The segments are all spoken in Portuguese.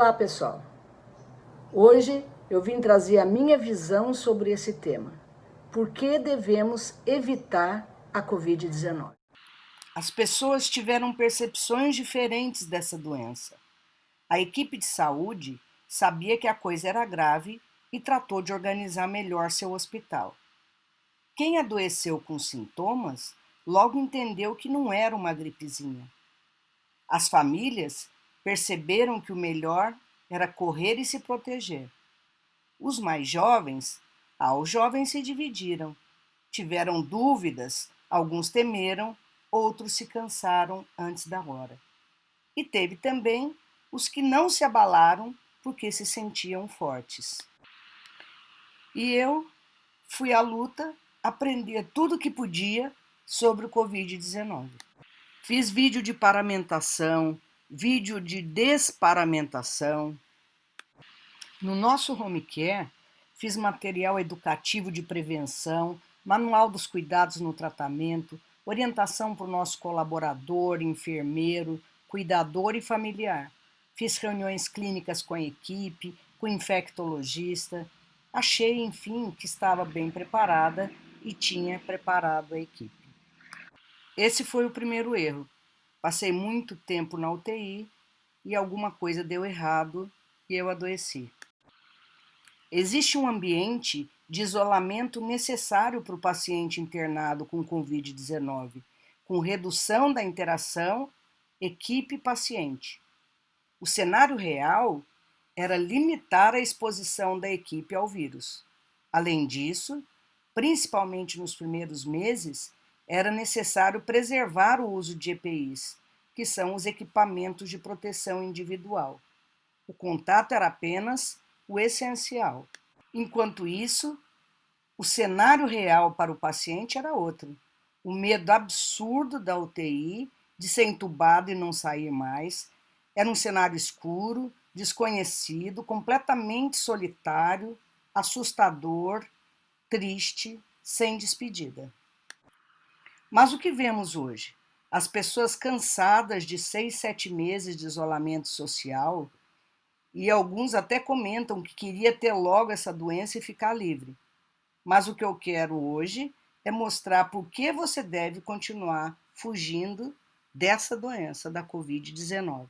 Olá, pessoal. Hoje eu vim trazer a minha visão sobre esse tema. Por que devemos evitar a Covid-19? As pessoas tiveram percepções diferentes dessa doença. A equipe de saúde sabia que a coisa era grave e tratou de organizar melhor seu hospital. Quem adoeceu com sintomas logo entendeu que não era uma gripezinha. As famílias perceberam que o melhor era correr e se proteger. Os mais jovens, os jovens se dividiram. Tiveram dúvidas, alguns temeram, outros se cansaram antes da hora. E teve também os que não se abalaram porque se sentiam fortes. E eu fui à luta aprender tudo o que podia sobre o Covid-19. Fiz vídeo de paramentação, vídeo de desparamentação. No nosso home care, fiz material educativo de prevenção, manual dos cuidados no tratamento, orientação para o nosso colaborador, enfermeiro, cuidador e familiar. Fiz reuniões clínicas com a equipe, com o infectologista. Achei, enfim, que estava bem preparada e tinha preparado a equipe. Esse foi o primeiro erro. Passei muito tempo na UTI e alguma coisa deu errado e eu adoeci. Existe um ambiente de isolamento necessário para o paciente internado com Covid-19, com redução da interação equipe-paciente. O cenário real era limitar a exposição da equipe ao vírus. Além disso, principalmente nos primeiros meses, era necessário preservar o uso de EPIs, que são os equipamentos de proteção individual. O contato era apenas o essencial. Enquanto isso, o cenário real para o paciente era outro. O medo absurdo da UTI, de ser entubado e não sair mais. Era um cenário escuro, desconhecido, completamente solitário, assustador, triste, sem despedida. Mas o que vemos hoje? As pessoas cansadas de 6, 7 meses de isolamento social, e alguns até comentam que queria ter logo essa doença e ficar livre. Mas o que eu quero hoje é mostrar por que você deve continuar fugindo dessa doença, da Covid-19.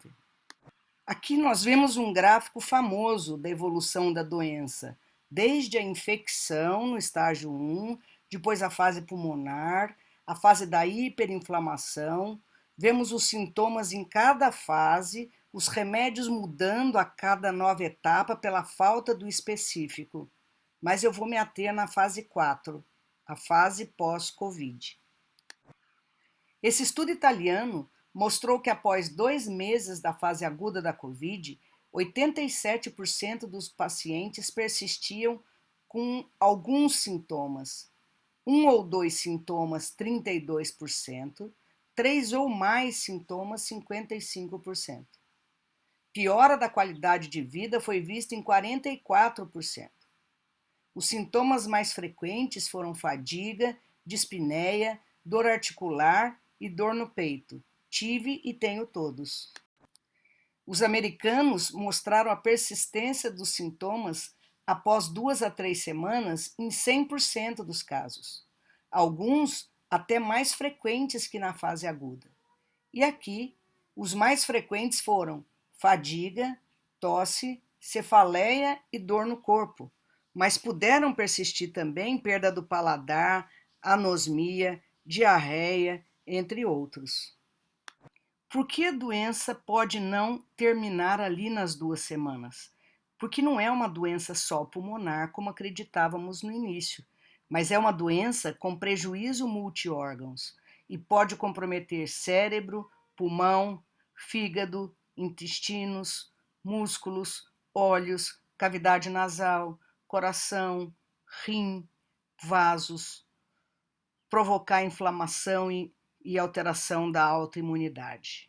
Aqui nós vemos um gráfico famoso da evolução da doença, desde a infecção no estágio 1, depois a fase pulmonar, a fase da hiperinflamação. Vemos os sintomas em cada fase, os remédios mudando a cada nova etapa pela falta do específico. Mas eu vou me ater na fase 4, a fase pós-Covid. Esse estudo italiano mostrou que após 2 meses da fase aguda da Covid, 87% dos pacientes persistiam com alguns sintomas. 1 ou 2 sintomas, 32%, 3 ou mais sintomas, 55%. Piora da qualidade de vida foi vista em 44%. Os sintomas mais frequentes foram fadiga, dispneia, dor articular e dor no peito. Tive e tenho todos. Os americanos mostraram a persistência dos sintomas após 2 a 3 semanas em 100% dos casos. Alguns até mais frequentes que na fase aguda. E aqui, os mais frequentes foram fadiga, tosse, cefaleia e dor no corpo, mas puderam persistir também perda do paladar, anosmia, diarreia, entre outros. Por que a doença pode não terminar ali nas 2 semanas? Porque não é uma doença só pulmonar, como acreditávamos no início, mas é uma doença com prejuízo multiórgãos e pode comprometer cérebro, pulmão, fígado, intestinos, músculos, olhos, cavidade nasal, coração, rim, vasos, provocar inflamação e alteração da autoimunidade.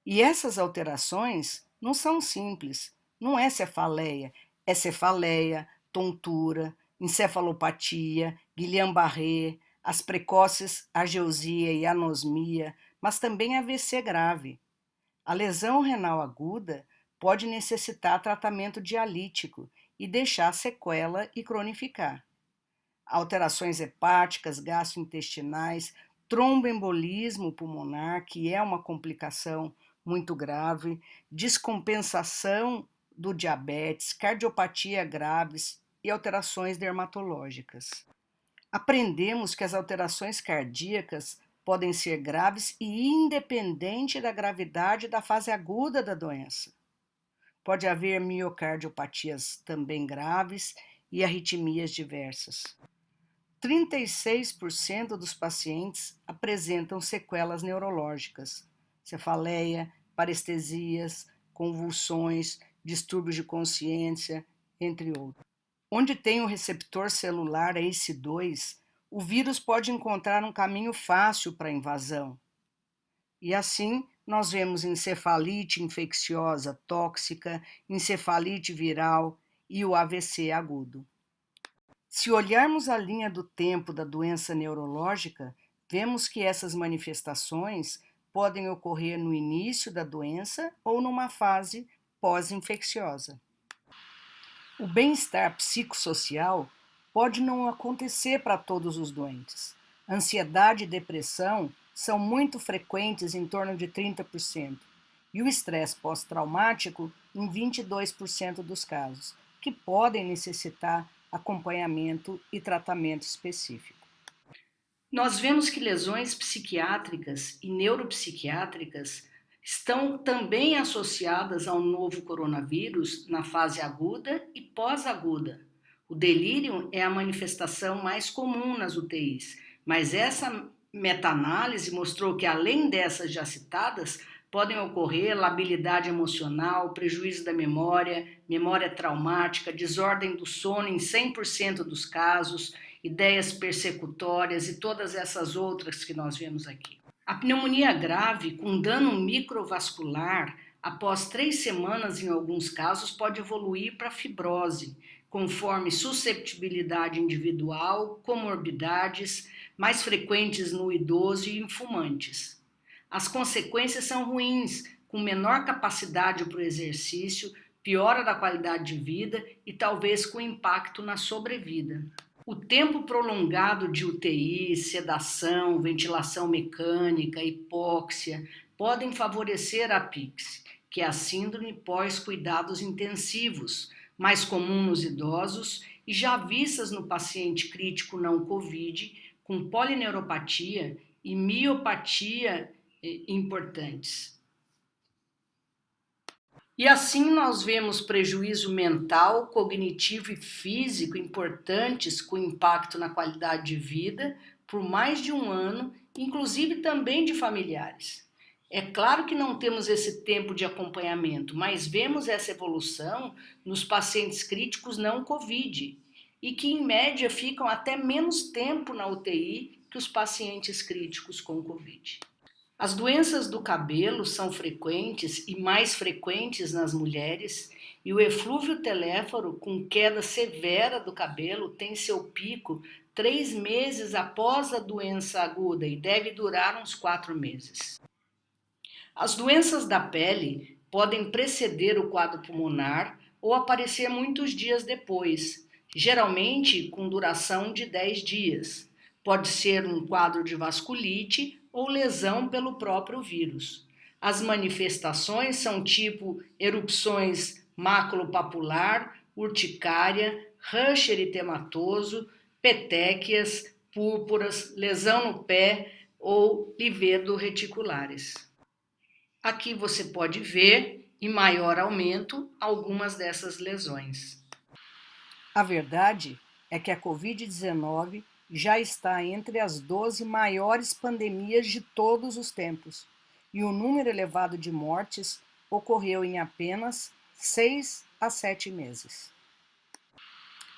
E essas alterações não são simples, não é cefaleia, tontura, encefalopatia, Guillain-Barré, as precoces ageusia e anosmia, mas também AVC grave. A lesão renal aguda pode necessitar tratamento dialítico e deixar sequela e cronificar. Alterações hepáticas, gastrointestinais, tromboembolismo pulmonar, que é uma complicação muito grave, descompensação do diabetes, cardiopatia graves e alterações dermatológicas. Aprendemos que as alterações cardíacas podem ser graves e independente da gravidade da fase aguda da doença. Pode haver miocardiopatias também graves e arritmias diversas. 36% dos pacientes apresentam sequelas neurológicas, cefaleia, parestesias, convulsões, distúrbios de consciência, entre outros. Onde tem o receptor celular ACE2, o vírus pode encontrar um caminho fácil para a invasão. E assim, nós vemos encefalite infecciosa tóxica, encefalite viral e o AVC agudo. Se olharmos a linha do tempo da doença neurológica, vemos que essas manifestações podem ocorrer no início da doença ou numa fase pós-infecciosa. O bem-estar psicossocial pode não acontecer para todos os doentes. Ansiedade e depressão são muito frequentes, em torno de 30%, e o estresse pós-traumático em 22% dos casos, que podem necessitar acompanhamento e tratamento específico. Nós vemos que lesões psiquiátricas e neuropsiquiátricas estão também associadas ao novo coronavírus na fase aguda e pós-aguda. O delírio é a manifestação mais comum nas UTIs, mas essa meta-análise mostrou que, além dessas já citadas, podem ocorrer labilidade emocional, prejuízo da memória, memória traumática, desordem do sono em 100% dos casos, ideias persecutórias e todas essas outras que nós vemos aqui. A pneumonia grave, com dano microvascular, após 3 semanas, em alguns casos, pode evoluir para fibrose, conforme susceptibilidade individual, comorbidades, mais frequentes no idoso e em fumantes. As consequências são ruins, com menor capacidade para o exercício, piora da qualidade de vida e talvez com impacto na sobrevida. O tempo prolongado de UTI, sedação, ventilação mecânica, hipóxia, podem favorecer a PIX, que é a síndrome pós-cuidados intensivos, mais comum nos idosos e já vistas no paciente crítico não COVID, com polineuropatia e miopatia importantes. E assim nós vemos prejuízo mental, cognitivo e físico importantes com impacto na qualidade de vida por mais de um ano, inclusive também de familiares. É claro que não temos esse tempo de acompanhamento, mas vemos essa evolução nos pacientes críticos não COVID e que em média ficam até menos tempo na UTI que os pacientes críticos com COVID. As doenças do cabelo são frequentes e mais frequentes nas mulheres, e o eflúvio teléfaro com queda severa do cabelo tem seu pico 3 meses após a doença aguda e deve durar uns 4 meses. As doenças da pele podem preceder o quadro pulmonar ou aparecer muitos dias depois, geralmente com duração de 10 dias. Pode ser um quadro de vasculite ou lesão pelo próprio vírus. As manifestações são tipo erupções maculopapular, urticária, rush eritematoso, petequias, púrpuras, lesão no pé ou livedo reticulares. Aqui você pode ver, em maior aumento, algumas dessas lesões. A verdade é que a Covid-19 já está entre as 12 maiores pandemias de todos os tempos, e o número elevado de mortes ocorreu em apenas 6 a 7 meses.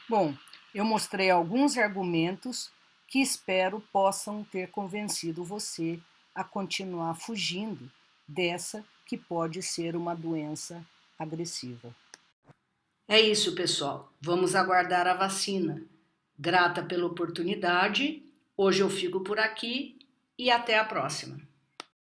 Bom, eu mostrei alguns argumentos que espero possam ter convencido você a continuar fugindo dessa que pode ser uma doença agressiva. É isso, pessoal. Vamos aguardar a vacina. Grata pela oportunidade, hoje eu fico por aqui e até a próxima.